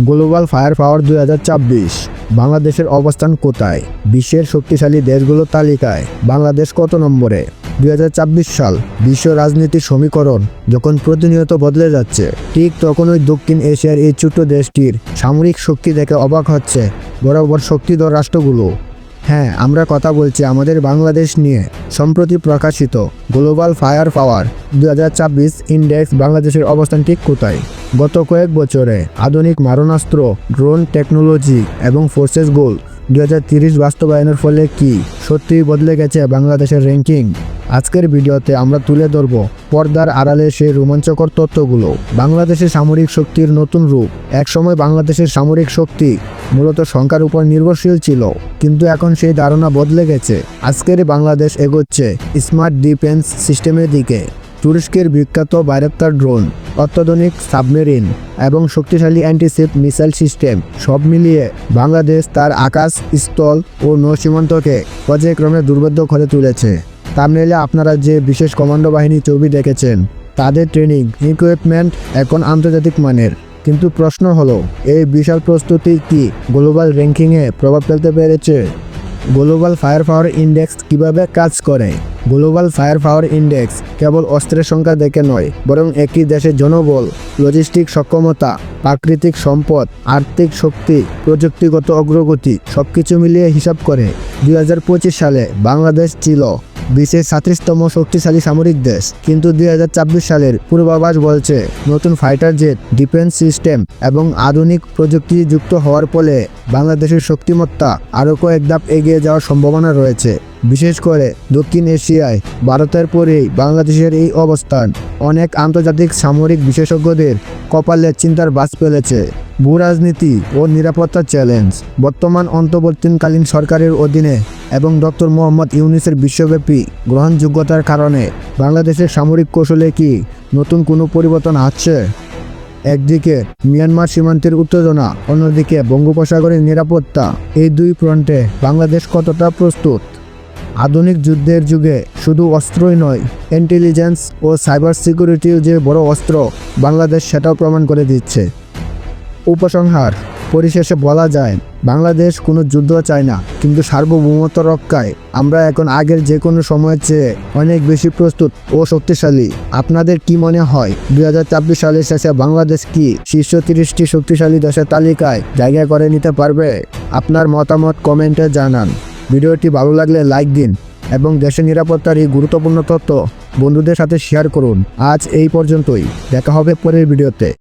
Global fire পাওয়ার 2024 বাংলাদেশের অবস্থান কোথায়? বিশ্বের শক্তিশালী দেশগুলোর তালিকায় বাংলাদেশ কত নম্বরে? 2024 সাল বিশ্ব রাজনীতির সমীকরণ যখন প্রতিনিয়ত বদলে যাচ্ছে, ঠিক তখনই দক্ষিণ এশিয়ার এই ছোট্ট দেশটির সামরিক শক্তি দেখে অবাক হচ্ছে বরাবর শক্তিধর রাষ্ট্রগুলো। হ্যাঁ, আমরা কথা বলছি আমাদের বাংলাদেশ নিয়ে। সম্প্রতি প্রকাশিত গ্লোবাল ফায়ার পাওয়ার 2024 ইন্ডেক্স বাংলাদেশের অবস্থান ঠিক কোথায়? গত কয়েক বছরে আধুনিক মারণাস্ত্র, ড্রোন টেকনোলজি এবং ফোর্সেস গোল 2030 বাস্তবায়নের ফলে কি সত্যিই বদলে গেছে বাংলাদেশের র্যাঙ্কিং? আজকের ভিডিওতে আমরা তুলে ধরব পর্দার আড়ালে সেই রোমাঞ্চকর তথ্যগুলো। বাংলাদেশের সামরিক শক্তির নতুন রূপ। একসময় বাংলাদেশের সামরিক শক্তি মূলত সংখ্যার উপর নির্ভরশীল ছিল, কিন্তু এখন সেই ধারণা বদলে গেছে। আজকের বাংলাদেশ এগোচ্ছে স্মার্ট ডিফেন্স সিস্টেমের দিকে। তুরস্কের বিখ্যাত বাইরাক্তার ড্রোন, অত্যাধুনিক সাবমেরিন এবং শক্তিশালী অ্যান্টিশিপ মিসাইল সিস্টেম সব মিলিয়ে বাংলাদেশ তার আকাশ, স্থল ও নৌসীমান্তকে পর্যায়ক্রমে দুর্ভেদ্য করে তুলেছে। থাম্বনেইলে আপনারা যে বিশেষ কমান্ডো বাহিনী ছবি দেখেছেন, তাদের ট্রেনিং ইকুইপমেন্ট এখন আন্তর্জাতিক মানের। কিন্তু প্রশ্ন হলো, এই বিশাল প্রস্তুতি কি গ্লোবাল র্যাঙ্কিংয়ে প্রভাব ফেলতে পেরেছে? গ্লোবাল ফায়ার পাওয়ার ইন্ডেক্স কিভাবে কাজ করে? গ্লোবাল ফায়ার পাওয়ার ইন্ডেক্স কেবল অস্ত্রের সংখ্যা দেখে নয়, বরং একটি দেশের জনবল, লজিস্টিক সক্ষমতা, প্রাকৃতিক সম্পদ, আর্থিক শক্তি, প্রযুক্তিগত অগ্রগতি সবকিছু মিলিয়ে হিসাব করে। 2025 সালে বাংলাদেশ ছিল বিশ্বের 37তম শক্তিশালী সামরিক দেশ, কিন্তু 2024 সালের পূর্বাভাস বলছে নতুন ফাইটার জেট, ডিফেন্স সিস্টেম এবং আধুনিক প্রযুক্তি যুক্ত হওয়ার ফলে বাংলাদেশের শক্তিমত্তা আরও কয়েক ধাপ এগিয়ে যাওয়ার সম্ভাবনা রয়েছে। বিশেষ করে দক্ষিণ এশিয়ায় ভারতের পরেই বাংলাদেশের এই অবস্থান অনেক আন্তর্জাতিক সামরিক বিশেষজ্ঞদের কপালে চিন্তার বাজ ফেলেছে। ভূরাজনীতি ও নিরাপত্তা চ্যালেঞ্জ। বর্তমান অন্তর্বর্তীকালীন সরকারের অধীনে এবং ডক্টর মোহাম্মদ ইউনূসের বিশ্বব্যাপী গ্রহণযোগ্যতার কারণে বাংলাদেশের সামরিক কৌশলে কি নতুন কোনো পরিবর্তন আসছে? একদিকে মিয়ানমার সীমান্তের উত্তেজনা, অন্যদিকে বঙ্গোপসাগরের নিরাপত্তা। এই দুই ফ্রন্টে বাংলাদেশ কতটা প্রস্তুত? আধুনিক যুদ্ধের যুগে শুধু অস্ত্রই নয়, ইন্টেলিজেন্স ও সাইবার সিকিউরিটিও যে বড় অস্ত্র, বাংলাদেশ সেটাও প্রমাণ করে দিচ্ছে। উপসংহার: পরিশেষে বলা যায়, বাংলাদেশ কোনো যুদ্ধ চায় না, কিন্তু সার্বভৌমত্ব রক্ষায় আমরা এখন আগের যে কোনো সময়ের চেয়ে অনেক বেশি প্রস্তুত ও শক্তিশালী। আপনাদের কি মনে হয় 2024 সালের শেষে বাংলাদেশ কি শীর্ষ 30টি শক্তিশালী দেশের তালিকায় জায়গা করে নিতে পারবে? আপনার মতামত কমেন্টে জানান। ভিডিওটি ভালো লাগলে লাইক দিন এবং দেশের নিরাপত্তার এই গুরুত্বপূর্ণ তথ্য বন্ধুদের সাথে শেয়ার করুন। আজ এই পর্যন্তই, দেখা হবে পরের ভিডিওতে।